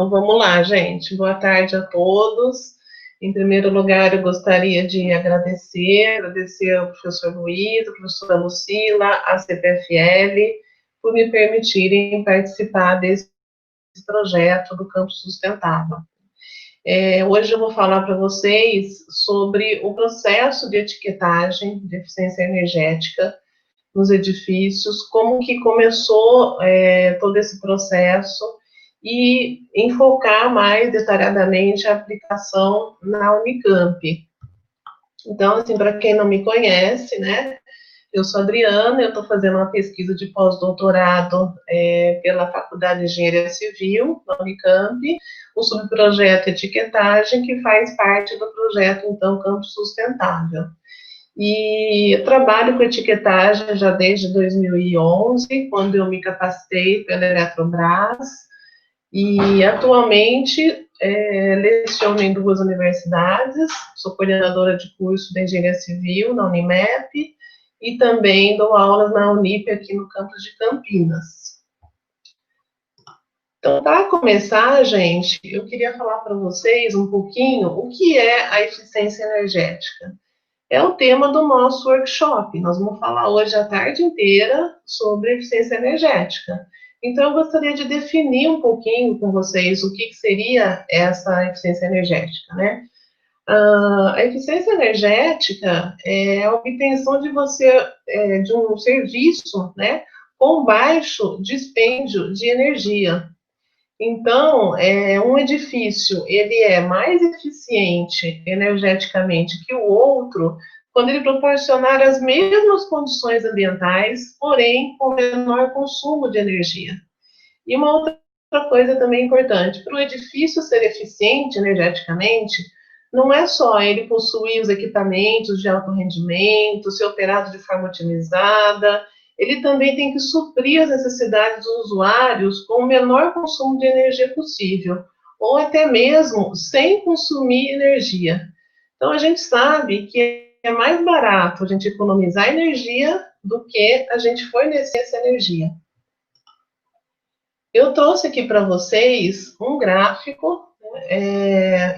Então vamos lá, gente. Boa tarde a todos. Em primeiro lugar, eu gostaria de agradecer ao professor Luiz, à professora Lucila, à CPFL, por me permitirem participar desse projeto do Campo Sustentável. Hoje eu vou falar para vocês sobre o processo de etiquetagem de eficiência energética nos edifícios, como que começou todo esse processo e enfocar mais detalhadamente a aplicação na Unicamp. Então, assim, para quem não me conhece, né, eu sou Adriana, eu estou fazendo uma pesquisa de pós-doutorado pela Faculdade de Engenharia Civil, da Unicamp, o subprojeto Etiquetagem, que faz parte do projeto, então, Campo Sustentável. E eu trabalho com etiquetagem já desde 2011, quando eu me capacitei pela Eletrobras, e atualmente leciono em 2 universidades, sou coordenadora de curso de Engenharia Civil na Unimep, e também dou aulas na Unip aqui no campus de Campinas. Então, para começar, gente, eu queria falar para vocês um pouquinho o que é a eficiência energética. É o tema do nosso workshop. Nós vamos falar hoje a tarde inteira sobre eficiência energética. Então, eu gostaria de definir um pouquinho com vocês o que seria essa eficiência energética, né? A eficiência energética é a obtenção de de um serviço, né, com baixo dispêndio de energia. Então, um edifício, ele é mais eficiente energeticamente que o outro quando ele proporcionar as mesmas condições ambientais, porém com menor consumo de energia. E uma outra coisa também importante, para o edifício ser eficiente energeticamente, não é só ele possuir os equipamentos de alto rendimento, ser operado de forma otimizada, ele também tem que suprir as necessidades dos usuários com o menor consumo de energia possível, ou até mesmo sem consumir energia. Então, a gente sabe que é mais barato a gente economizar energia do que a gente fornecer essa energia. Eu trouxe aqui para vocês um gráfico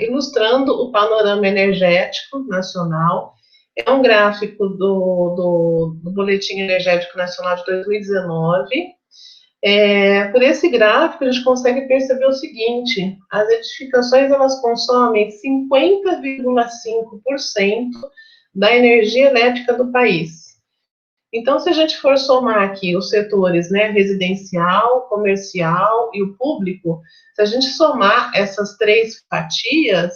ilustrando o panorama energético nacional. É um gráfico do Boletim Energético Nacional de 2019. Por esse gráfico, a gente consegue perceber o seguinte: as edificações elas consomem 50,5% da energia elétrica do país. Então, se a gente for somar aqui os setores, né, residencial, comercial e o público, se a gente somar essas 3 fatias,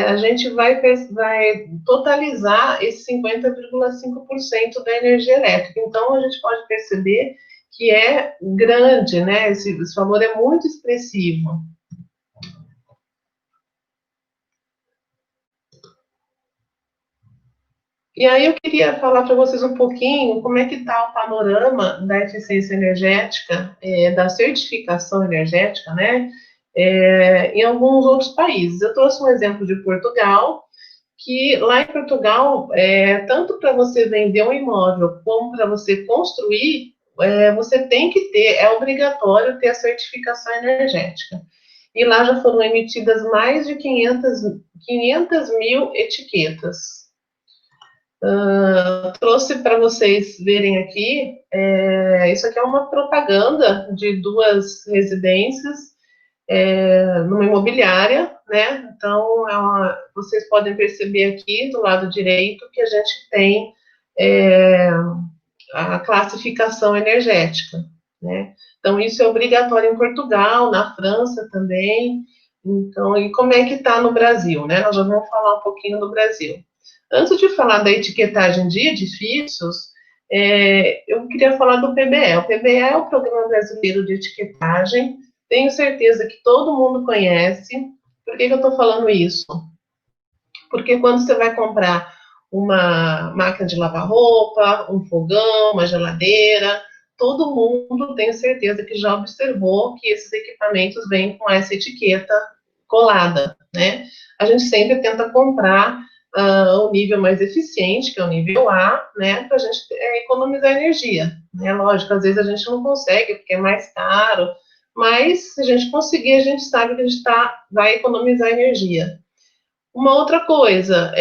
a gente vai totalizar esse 50,5% da energia elétrica. Então, a gente pode perceber que é grande, né, esse valor é muito expressivo. E aí eu queria falar para vocês um pouquinho como é que está o panorama da eficiência energética, da certificação energética, né, em alguns outros países. Eu trouxe um exemplo de Portugal, que lá em Portugal, tanto para você vender um imóvel como para você construir, você tem que ter, é obrigatório ter a certificação energética. E lá já foram emitidas mais de 500 mil etiquetas. Trouxe para vocês verem aqui, isso aqui é uma propaganda de 2 residências numa imobiliária, né? Então, vocês podem perceber aqui do lado direito que a gente tem a classificação energética, né? Então, isso é obrigatório em Portugal, na França também. Então, e como é que está no Brasil, né? Nós já vamos falar um pouquinho do Brasil. Antes de falar da etiquetagem de edifícios, eu queria falar do PBE. O PBE é o Programa Brasileiro de Etiquetagem. Tenho certeza que todo mundo conhece. Por que eu estou falando isso? Porque quando você vai comprar uma máquina de lavar roupa, um fogão, uma geladeira, todo mundo tem certeza que já observou que esses equipamentos vêm com essa etiqueta colada, né? A gente sempre tenta comprar o nível mais eficiente, que é o nível A, né, para a gente economizar energia, né? Lógico, às vezes a gente não consegue, porque é mais caro, mas se a gente conseguir, a gente sabe que a gente vai economizar energia. Uma outra coisa,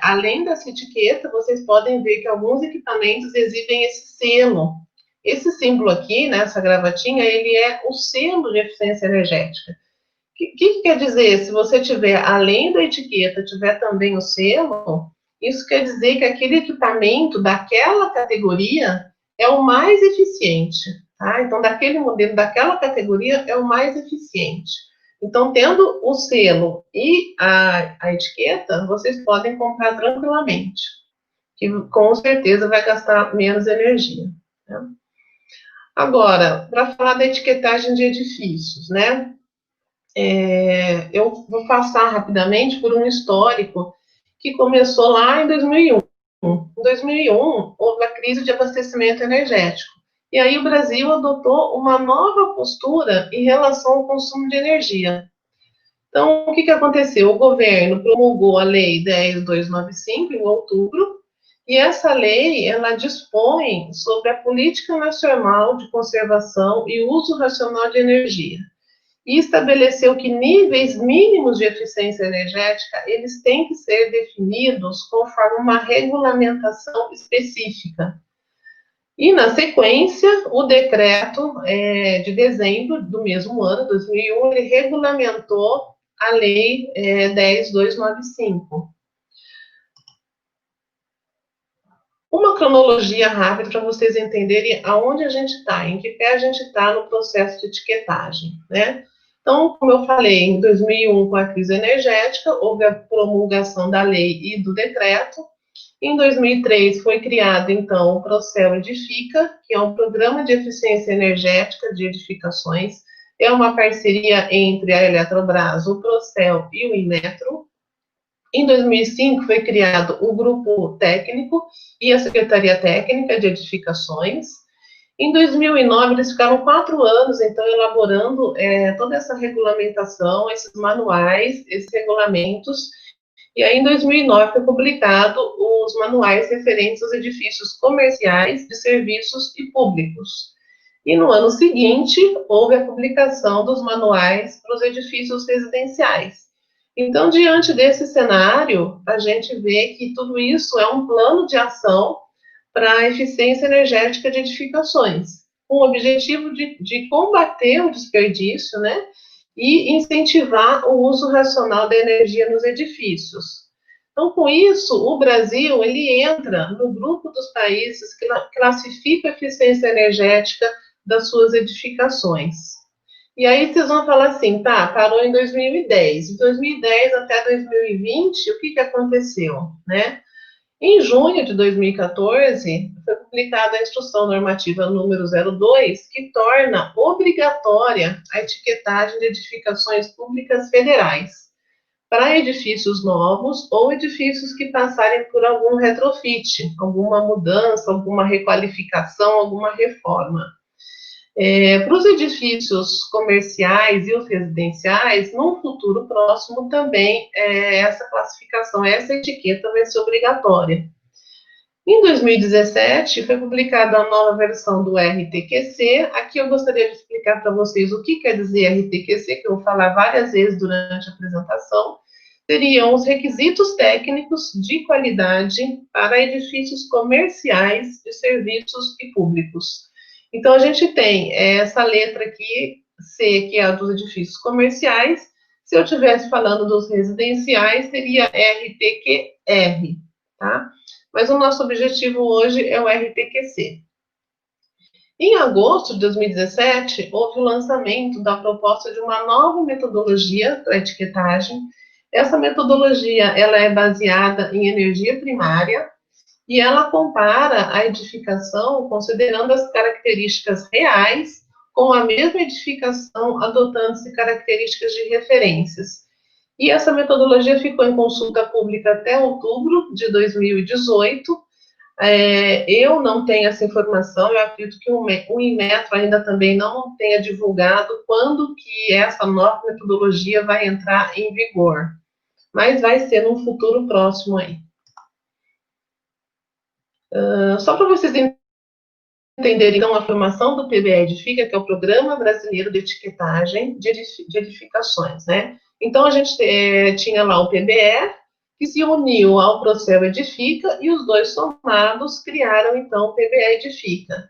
além dessa etiqueta, vocês podem ver que alguns equipamentos exibem esse selo. Esse símbolo aqui, né, essa gravatinha, ele é o selo de eficiência energética. O que quer dizer? Se você tiver, além da etiqueta, tiver também o selo, isso quer dizer que aquele equipamento daquela categoria é o mais eficiente, tá? Então, daquele modelo, daquela categoria, é o mais eficiente. Então, tendo o selo e a etiqueta, vocês podem comprar tranquilamente, que com certeza vai gastar menos energia, né? Agora, para falar da etiquetagem de edifícios, né? Eu vou passar rapidamente por um histórico que começou lá em 2001. Em 2001, houve a crise de abastecimento energético. E aí o Brasil adotou uma nova postura em relação ao consumo de energia. Então, o que aconteceu? O governo promulgou a Lei 10.295 em outubro, e essa lei, ela dispõe sobre a Política Nacional de Conservação e Uso Racional de Energia, e estabeleceu que níveis mínimos de eficiência energética, eles têm que ser definidos conforme uma regulamentação específica. E, na sequência, o decreto de dezembro do mesmo ano, 2001, ele regulamentou a Lei 10.295. Uma cronologia rápida para vocês entenderem aonde a gente está, em que pé a gente está no processo de etiquetagem, né? Então, como eu falei, em 2001, com a crise energética, houve a promulgação da lei e do decreto. Em 2003, foi criado, então, o Procel Edifica, que é um programa de eficiência energética de edificações. É uma parceria entre a Eletrobras, o Procel e o Inmetro. Em 2005, foi criado o Grupo Técnico e a Secretaria Técnica de Edificações. Em 2009, eles ficaram 4 anos, então, elaborando toda essa regulamentação, esses manuais, esses regulamentos. E aí, em 2009, foi publicado os manuais referentes aos edifícios comerciais, de serviços e públicos. E no ano seguinte, houve a publicação dos manuais para os edifícios residenciais. Então, diante desse cenário, a gente vê que tudo isso é um plano de ação para a eficiência energética de edificações, com o objetivo de combater o desperdício, né, e incentivar o uso racional da energia nos edifícios. Então, com isso, o Brasil ele entra no grupo dos países que classifica a eficiência energética das suas edificações. E aí vocês vão falar assim, tá, parou em 2010. De 2010 até 2020, o que aconteceu, né? Em junho de 2014, foi publicada a Instrução Normativa número 02, que torna obrigatória a etiquetagem de edificações públicas federais para edifícios novos ou edifícios que passarem por algum retrofit, alguma mudança, alguma requalificação, alguma reforma. Para os edifícios comerciais e os residenciais, num futuro próximo também essa classificação, essa etiqueta vai ser obrigatória. Em 2017, foi publicada a nova versão do RTQC. Aqui eu gostaria de explicar para vocês o que quer dizer RTQC, que eu vou falar várias vezes durante a apresentação. Seriam os requisitos técnicos de qualidade para edifícios comerciais, de serviços e públicos. Então, a gente tem essa letra aqui, C, que é a dos edifícios comerciais. Se eu estivesse falando dos residenciais, seria RTQR, tá? Mas o nosso objetivo hoje é o RTQC. Em agosto de 2017, houve o lançamento da proposta de uma nova metodologia para etiquetagem. Essa metodologia ela é baseada em energia primária e ela compara a edificação considerando as características reais com a mesma edificação, adotando-se características de referências. E essa metodologia ficou em consulta pública até outubro de 2018. Eu não tenho essa informação, eu acredito que o Inmetro ainda também não tenha divulgado quando que essa nova metodologia vai entrar em vigor, mas vai ser num futuro próximo aí. Só para vocês entender, então, a formação do PBE Edifica, que é o Programa Brasileiro de Etiquetagem de Edificações, né? Então, a gente tinha lá o PBE, que se uniu ao Procel Edifica, e os dois somados criaram, então, o PBE Edifica.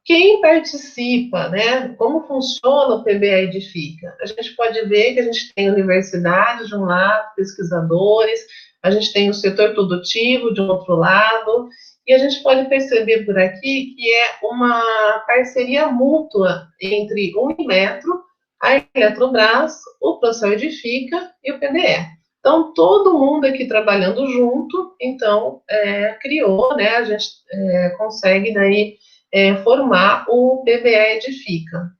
Quem participa, né? Como funciona o PBE Edifica? A gente pode ver que a gente tem universidades de um lado, pesquisadores, a gente tem o setor produtivo de um outro lado, e a gente pode perceber por aqui que é uma parceria mútua entre o Inmetro, a Eletrobras, o Procel Edifica e o PBE. Então, todo mundo aqui trabalhando junto, então, criou, né? A gente consegue daí formar o PBE Edifica.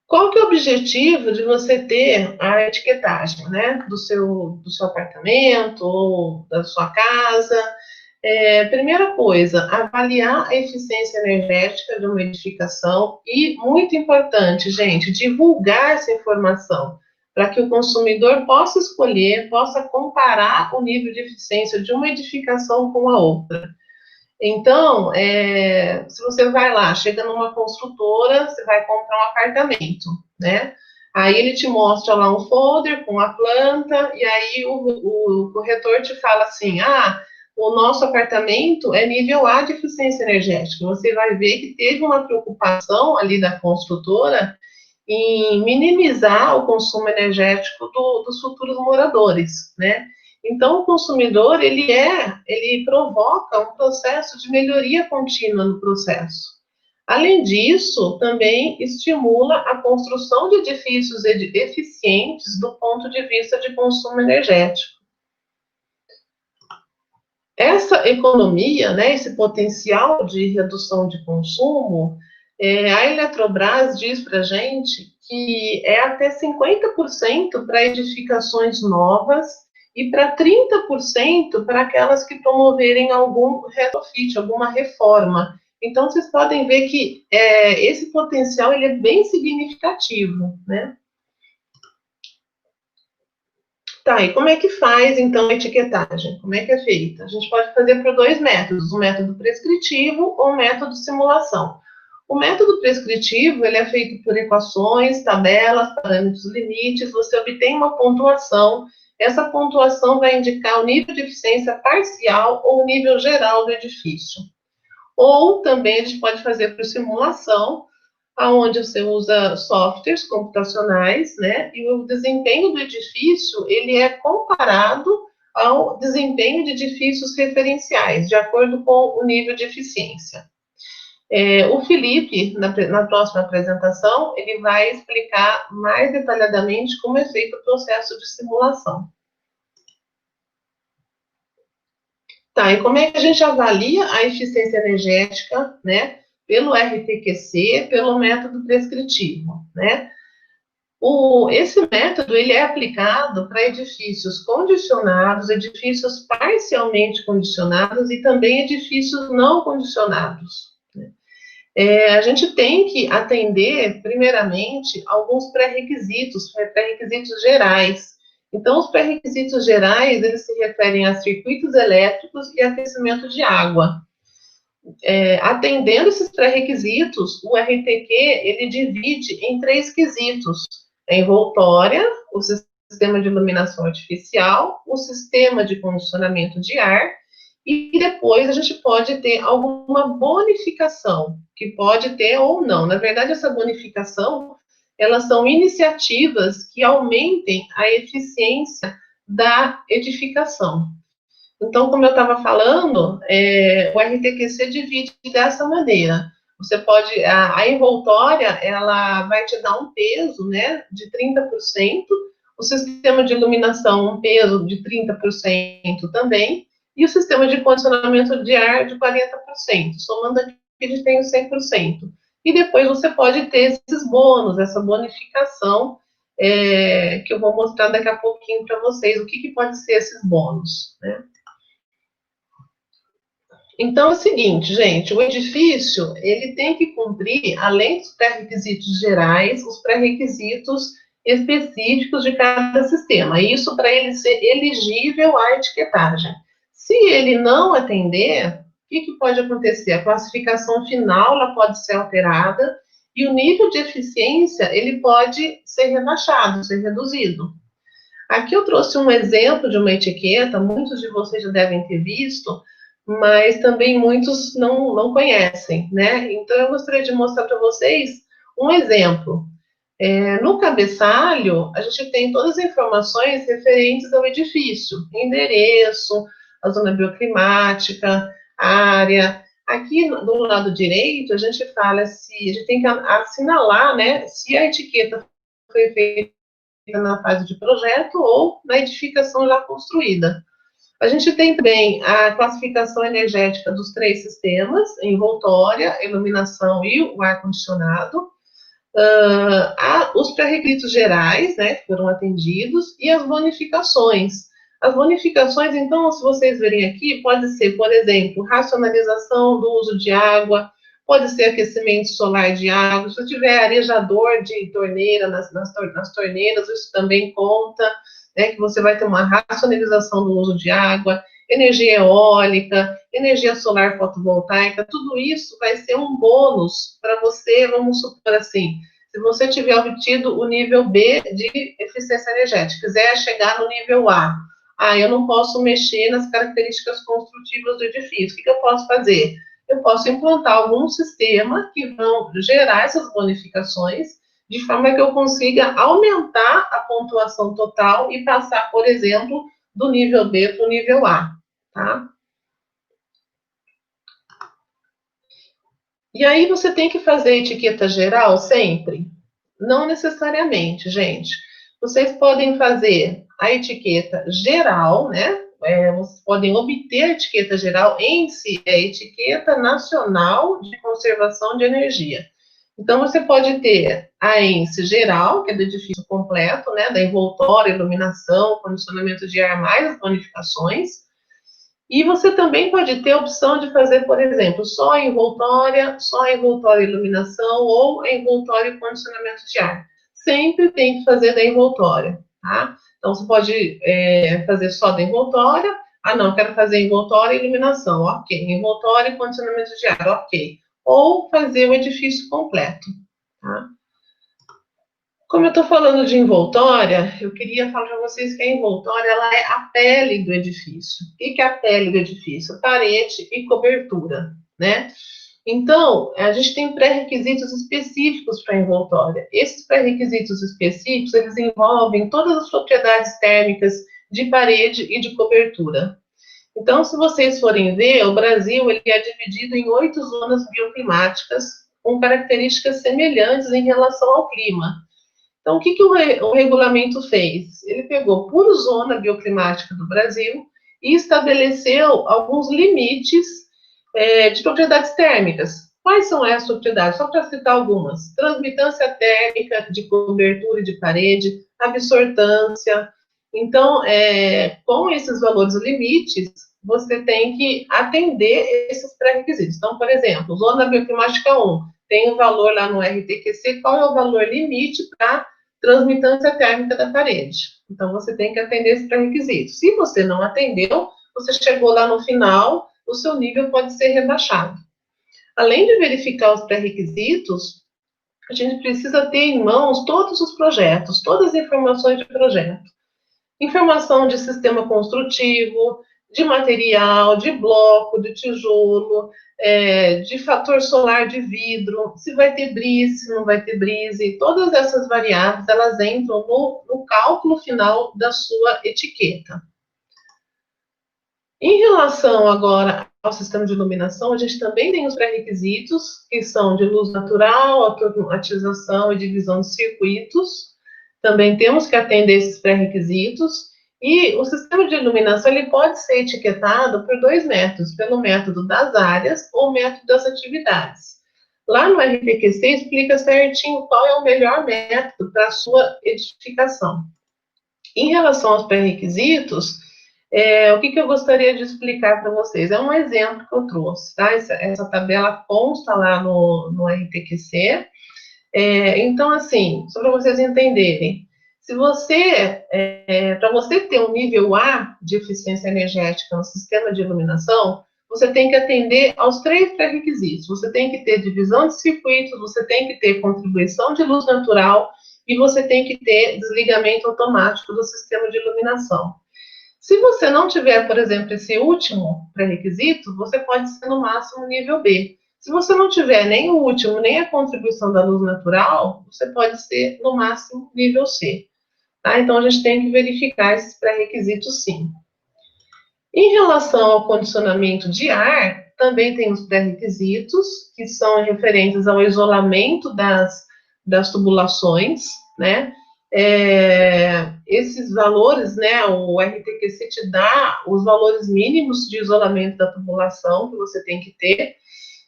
Qual que é o objetivo de você ter a etiquetagem, né, do seu apartamento ou da sua casa? Primeira coisa, avaliar a eficiência energética de uma edificação e, muito importante, gente, divulgar essa informação para que o consumidor possa escolher, possa comparar o nível de eficiência de uma edificação com a outra. Então, se você vai lá, chega numa construtora, você vai comprar um apartamento, né? Aí ele te mostra lá um folder com a planta, e aí o corretor te fala assim, o nosso apartamento é nível A de eficiência energética. Você vai ver que teve uma preocupação ali da construtora em minimizar o consumo energético dos futuros moradores, né? Então, o consumidor, ele provoca um processo de melhoria contínua no processo. Além disso, também estimula a construção de edifícios eficientes do ponto de vista de consumo energético. Essa economia, né, esse potencial de redução de consumo, a Eletrobras diz para a gente que é até 50% para edificações novas e para 30% para aquelas que promoverem algum retrofit, alguma reforma. Então, vocês podem ver que esse potencial ele é bem significativo, né? Tá, e como é que faz, então, a etiquetagem? Como é que é feita? A gente pode fazer por dois métodos, o método prescritivo ou o método simulação. O método prescritivo, ele é feito por equações, tabelas, parâmetros limites, você obtém uma pontuação, essa pontuação vai indicar o nível de eficiência parcial ou o nível geral do edifício. Ou também a gente pode fazer por simulação, aonde você usa softwares computacionais, né? E o desempenho do edifício, ele é comparado ao desempenho de edifícios referenciais, de acordo com o nível de eficiência. O Felipe, na próxima apresentação, ele vai explicar mais detalhadamente como é feito o processo de simulação. Tá, e como é que a gente avalia a eficiência energética, né? Pelo RTQC, pelo método prescritivo, né? Esse método ele é aplicado para edifícios condicionados, edifícios parcialmente condicionados e também edifícios não condicionados. A gente tem que atender, primeiramente, alguns pré-requisitos gerais. Então, os pré-requisitos gerais, eles se referem a circuitos elétricos e aquecimento de água. Atendendo esses pré-requisitos, o RTQ, ele divide em 3 quesitos: a envoltória, o sistema de iluminação artificial, o sistema de condicionamento de ar, e depois a gente pode ter alguma bonificação, que pode ter ou não. Na verdade, essa bonificação, elas são iniciativas que aumentem a eficiência da edificação. Então, como eu estava falando, o RTQC divide dessa maneira. Você pode, a envoltória, ela vai te dar um peso, né, de 30%, o sistema de iluminação, um peso de 30% também, e o sistema de condicionamento de ar de 40%. Somando aqui, a gente tem o 100%. E depois você pode ter esses bônus, essa bonificação, que eu vou mostrar daqui a pouquinho para vocês, o que pode ser esses bônus, né? Então, é o seguinte, gente, o edifício, ele tem que cumprir, além dos pré-requisitos gerais, os pré-requisitos específicos de cada sistema. Isso para ele ser elegível à etiquetagem. Se ele não atender, que pode acontecer? A classificação final ela pode ser alterada e o nível de eficiência ele pode ser rebaixado, ser reduzido. Aqui eu trouxe um exemplo de uma etiqueta, muitos de vocês já devem ter visto, mas também muitos não conhecem, né? Então eu gostaria de mostrar para vocês um exemplo. No cabeçalho, a gente tem todas as informações referentes ao edifício, endereço, a zona bioclimática, área. Aqui do lado direito, a gente fala se a gente tem que assinalar, né, se a etiqueta foi feita na fase de projeto ou na edificação já construída. A gente tem também a classificação energética dos 3 sistemas, envoltória, iluminação e o ar-condicionado. Os pré-requisitos gerais, né, que foram atendidos, e as bonificações. As bonificações, então, se vocês verem aqui, pode ser, por exemplo, racionalização do uso de água, pode ser aquecimento solar de água, se tiver arejador de torneira nas torneiras, isso também conta, né, que você vai ter uma racionalização do uso de água, energia eólica, energia solar fotovoltaica, tudo isso vai ser um bônus para você, vamos supor assim, se você tiver obtido o nível B de eficiência energética, quiser chegar no nível A, eu não posso mexer nas características construtivas do edifício, o que eu posso fazer? Eu posso implantar algum sistema que vão gerar essas bonificações, de forma que eu consiga aumentar a pontuação total e passar, por exemplo, do nível B para o nível A, tá? E aí você tem que fazer etiqueta geral sempre? Não necessariamente, gente. Vocês podem fazer a etiqueta geral, né? Vocês podem obter a etiqueta geral em si, a etiqueta nacional de conservação de energia. Então, você pode ter a ENSE geral, que é do edifício completo, né? Da envoltória, iluminação, condicionamento de ar, mais as bonificações. E você também pode ter a opção de fazer, por exemplo, só a envoltória e iluminação, ou a envoltória e condicionamento de ar. Sempre tem que fazer da envoltória, tá? Então, você pode fazer só da envoltória. Não, quero fazer envoltória e iluminação, ok. Envoltória e condicionamento de ar, ok. Ou fazer o edifício completo, tá? Como eu estou falando de envoltória, eu queria falar para vocês que a envoltória ela é a pele do edifício. O que é a pele do edifício? Parede e cobertura, né? Então, a gente tem pré-requisitos específicos para a envoltória. Esses pré-requisitos específicos, eles envolvem todas as propriedades térmicas de parede e de cobertura. Então, se vocês forem ver, o Brasil ele é dividido em 8 zonas bioclimáticas com características semelhantes em relação ao clima. Então, o que o regulamento fez? Ele pegou por zona bioclimática do Brasil e estabeleceu alguns limites de propriedades térmicas. Quais são essas propriedades? Só para citar algumas. Transmitância térmica de cobertura e de parede, absortância. Então, com esses valores limites, você tem que atender esses pré-requisitos. Então, por exemplo, zona bioclimática 1, tem um valor lá no RTQC, qual é o valor limite para transmitância térmica da parede. Então, você tem que atender esse pré-requisito. Se você não atendeu, você chegou lá no final, o seu nível pode ser rebaixado. Além de verificar os pré-requisitos, a gente precisa ter em mãos todos os projetos, todas as informações de projeto. Informação de sistema construtivo, de material, de bloco, de tijolo, de fator solar de vidro, se vai ter brise, se não vai ter brise, todas essas variáveis, elas entram no cálculo final da sua etiqueta. Em relação agora ao sistema de iluminação, a gente também tem os pré-requisitos, que são de luz natural, automatização e divisão de circuitos. Também temos que atender esses pré-requisitos. E o sistema de iluminação ele pode ser etiquetado por 2 métodos, pelo método das áreas ou método das atividades. Lá no RPQC explica certinho qual é o melhor método para a sua edificação. Em relação aos pré-requisitos, o que eu gostaria de explicar para vocês? É um exemplo que eu trouxe, tá? Essa tabela consta lá no RPQC. Então, assim, só para vocês entenderem, para você ter um nível A de eficiência energética no sistema de iluminação, você tem que atender aos 3 pré-requisitos. Você tem que ter divisão de circuitos, você tem que ter contribuição de luz natural e você tem que ter desligamento automático do sistema de iluminação. Se você não tiver, por exemplo, esse último pré-requisito, você pode ser no máximo nível B. Se você não tiver nem o último, nem a contribuição da luz natural, você pode ser no máximo nível C. Tá? Então, a gente tem que verificar esses pré-requisitos, sim. Em relação ao condicionamento de ar, também tem os pré-requisitos, que são referentes ao isolamento das tubulações, né? Esses valores, né, o RTQC te dá os valores mínimos de isolamento da tubulação que você tem que ter,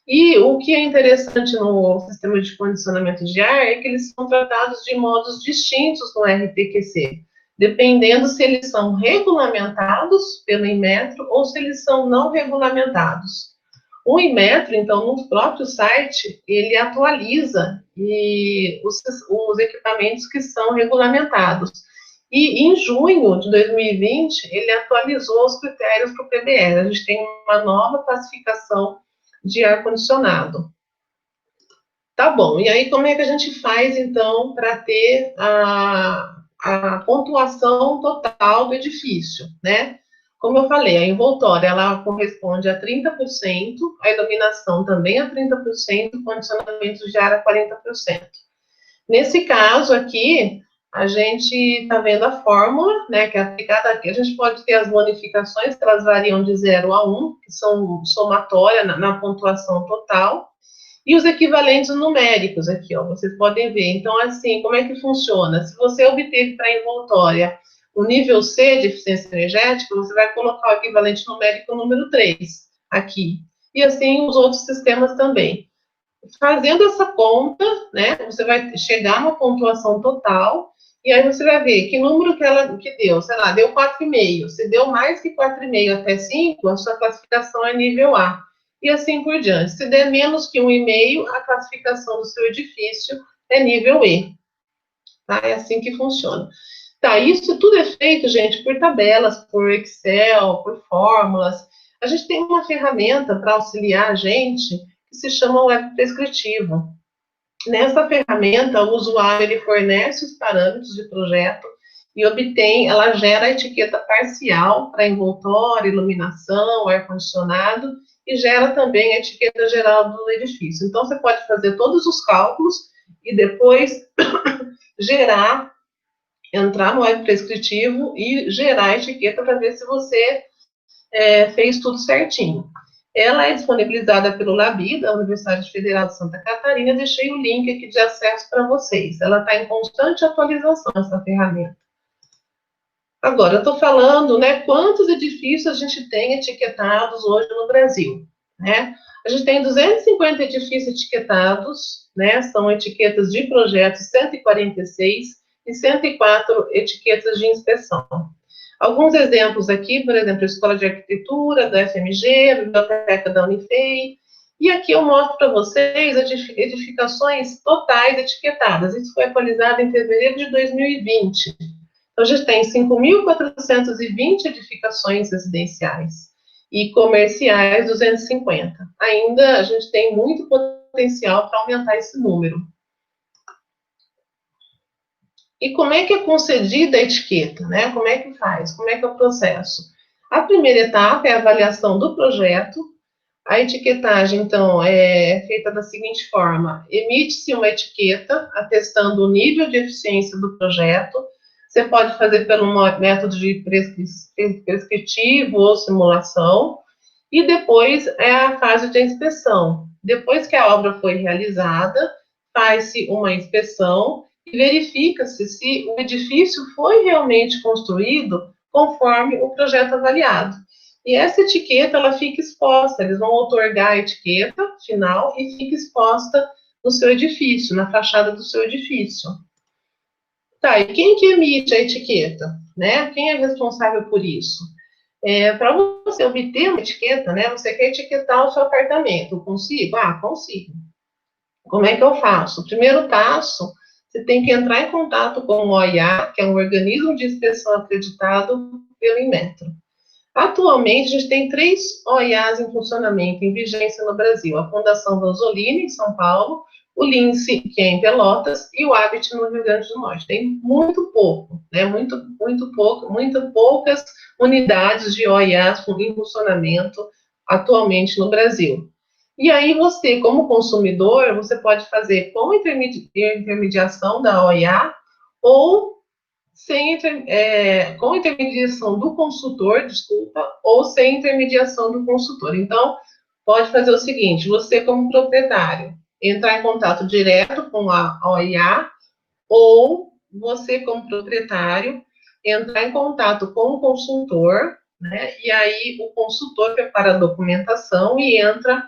e o que é interessante no sistema de condicionamento de ar é que eles são tratados de modos distintos no RTQC, dependendo se eles são regulamentados pelo Inmetro ou se eles são não regulamentados. O Inmetro, então, no próprio site, ele atualiza os equipamentos que são regulamentados. E em junho de 2020, ele atualizou os critérios para o PBR. A gente tem uma nova classificação de ar-condicionado. Tá bom, e aí como é que a gente faz, então, para ter a pontuação total do edifício, né? Como eu falei, a envoltória, ela corresponde a 30%, a iluminação também a 30%, o condicionamento de ar a 40%. Nesse caso aqui, a gente está vendo a fórmula, né, que é aplicada aqui. A gente pode ter as bonificações, que elas variam de 0 a 1, que são somatória na pontuação total, e os equivalentes numéricos aqui, ó, vocês podem ver. Então, assim, como é que funciona? Se você obteve para a envoltória o nível C de eficiência energética, você vai colocar o equivalente numérico número 3 aqui. E assim os outros sistemas também. Fazendo essa conta, né, você vai chegar na pontuação total, e aí você vai ver que número que deu, sei lá, deu 4,5. Se deu mais que 4,5 até 5, a sua classificação é nível A. E assim por diante. Se der menos que 1,5, a classificação do seu edifício é nível E. Tá? É assim que funciona. Tá, isso tudo é feito, gente, por tabelas, por Excel, por fórmulas. A gente tem uma ferramenta para auxiliar a gente que se chama Web Prescritivo. Nessa ferramenta, o usuário ele fornece os parâmetros de projeto e ela gera a etiqueta parcial para envoltório, iluminação, ar-condicionado e gera também a etiqueta geral do edifício. Então, você pode fazer todos os cálculos e depois entrar no web prescritivo e gerar a etiqueta para ver se você fez tudo certinho. Ela é disponibilizada pelo LABI, da Universidade Federal de Santa Catarina. Deixei o link aqui de acesso para vocês. Ela está em constante atualização, essa ferramenta. Agora, eu estou falando, né, quantos edifícios a gente tem etiquetados hoje no Brasil, né? A gente tem 250 edifícios etiquetados, né? São etiquetas de projetos 146 e 104 etiquetas de inspeção. Alguns exemplos aqui, por exemplo, a Escola de Arquitetura da FMG, a Biblioteca da Unifei, e aqui eu mostro para vocês edificações totais etiquetadas. Isso foi atualizado em fevereiro de 2020. Então, a gente tem 5.420 edificações residenciais e comerciais 250. Ainda a gente tem muito potencial para aumentar esse número. E como é que é concedida a etiqueta, né? Como é que faz? Como é que é o processo? A primeira etapa é a avaliação do projeto. A etiquetagem, então, é feita da seguinte forma: emite-se uma etiqueta atestando o nível de eficiência do projeto. Você pode fazer pelo método de prescritivo ou simulação. E depois é a fase de inspeção. Depois que a obra foi realizada, faz-se uma inspeção e verifica-se se o edifício foi realmente construído conforme o projeto avaliado. E essa etiqueta, ela fica exposta, eles vão outorgar a etiqueta final e fica exposta no seu edifício, na fachada do seu edifício. Tá, e quem que emite a etiqueta, né? Quem é responsável por isso? Para você obter uma etiqueta, né? Você quer etiquetar o seu apartamento, eu consigo? Ah, consigo. Como é que eu faço? O primeiro passo, você tem que entrar em contato com o OIA, que é um organismo de inspeção acreditado pelo Inmetro. Atualmente, a gente tem 3 OIAs em funcionamento, em vigência no Brasil. A Fundação Vanzolini, em São Paulo, o Lince, que é em Pelotas, e o Habit, no Rio Grande do Norte. Tem muito pouco, né? Muito pouco, muito poucas unidades de OIAs em funcionamento atualmente no Brasil. E aí você, como consumidor, você pode fazer com intermediação da OIA ou com intermediação do consultor, desculpa, ou sem intermediação do consultor. Então, pode fazer o seguinte, você como proprietário, entrar em contato direto com a OIA, ou você como proprietário, entrar em contato com o consultor, né, e aí o consultor prepara a documentação e entra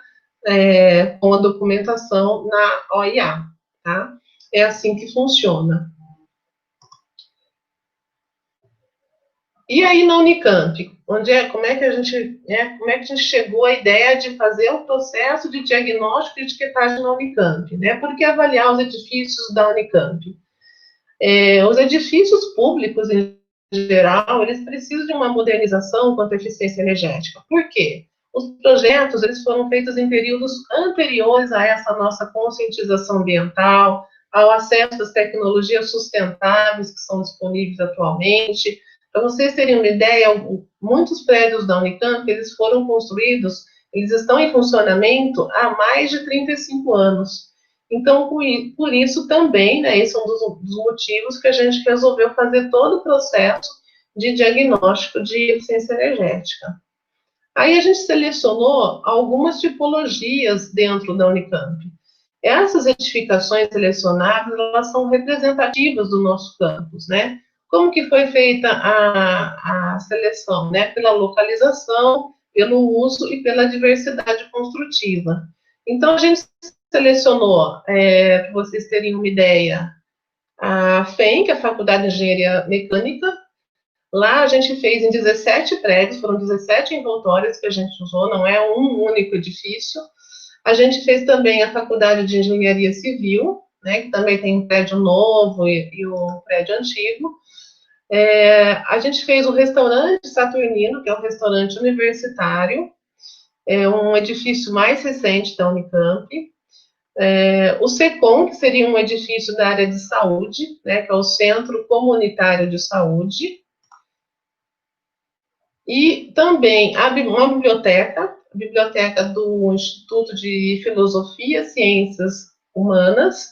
com a documentação na OIA, tá? É assim que funciona. E aí na Unicamp, como é que a gente chegou à ideia de fazer o processo de diagnóstico e etiquetagem na Unicamp, né? Por que avaliar os edifícios da Unicamp? Os edifícios públicos, em geral, eles precisam de uma modernização quanto à eficiência energética. Por quê? Os projetos, eles foram feitos em períodos anteriores a essa nossa conscientização ambiental, ao acesso às tecnologias sustentáveis que são disponíveis atualmente. Para vocês terem uma ideia, muitos prédios da Unicamp, eles foram construídos, eles estão em funcionamento há mais de 35 anos. Então, por isso também, né, esse é um dos motivos que a gente resolveu fazer todo o processo de diagnóstico de eficiência energética. Aí a gente selecionou algumas tipologias dentro da Unicamp. Essas edificações selecionadas, elas são representativas do nosso campus, né? Como que foi feita a seleção, né? Pela localização, pelo uso e pela diversidade construtiva. Então, a gente selecionou, para vocês terem uma ideia, a FEM, que é a Faculdade de Engenharia Mecânica. Lá a gente fez em 17 prédios, foram 17 envoltórios que a gente usou, não é um único edifício. A gente fez também a Faculdade de Engenharia Civil, né, que também tem um prédio novo e o prédio antigo. A gente fez o restaurante Saturnino, que é um restaurante universitário, é um edifício mais recente da Unicamp. O SECOM, que seria um edifício da área de saúde, né, que é o Centro Comunitário de Saúde. E também uma biblioteca, a biblioteca do Instituto de Filosofia e Ciências Humanas.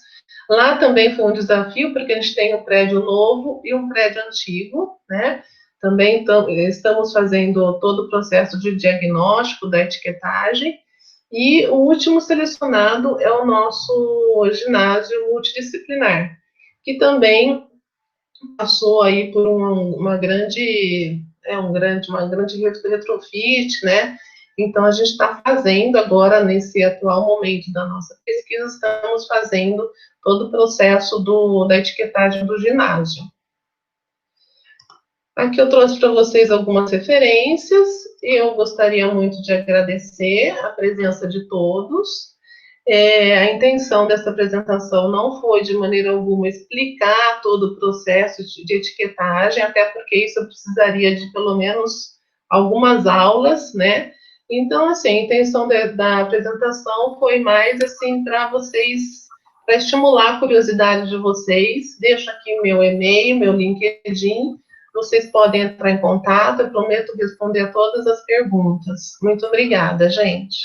Lá também foi um desafio, porque a gente tem um prédio novo e um prédio antigo, né? Também estamos fazendo todo o processo de diagnóstico da etiquetagem. E o último selecionado é o nosso ginásio multidisciplinar, que também passou aí por uma grande retrofit, né? Então, a gente está fazendo agora, nesse atual momento da nossa pesquisa, estamos fazendo todo o processo da etiquetagem do ginásio. Aqui eu trouxe para vocês algumas referências, eu gostaria muito de agradecer a presença de todos. A intenção dessa apresentação não foi, de maneira alguma, explicar todo o processo de etiquetagem, até porque isso eu precisaria de, pelo menos, algumas aulas, né? Então, assim, a intenção da apresentação foi mais, assim, para vocês, para estimular a curiosidade de vocês. Deixo aqui meu e-mail, meu LinkedIn, vocês podem entrar em contato, eu prometo responder a todas as perguntas. Muito obrigada, gente.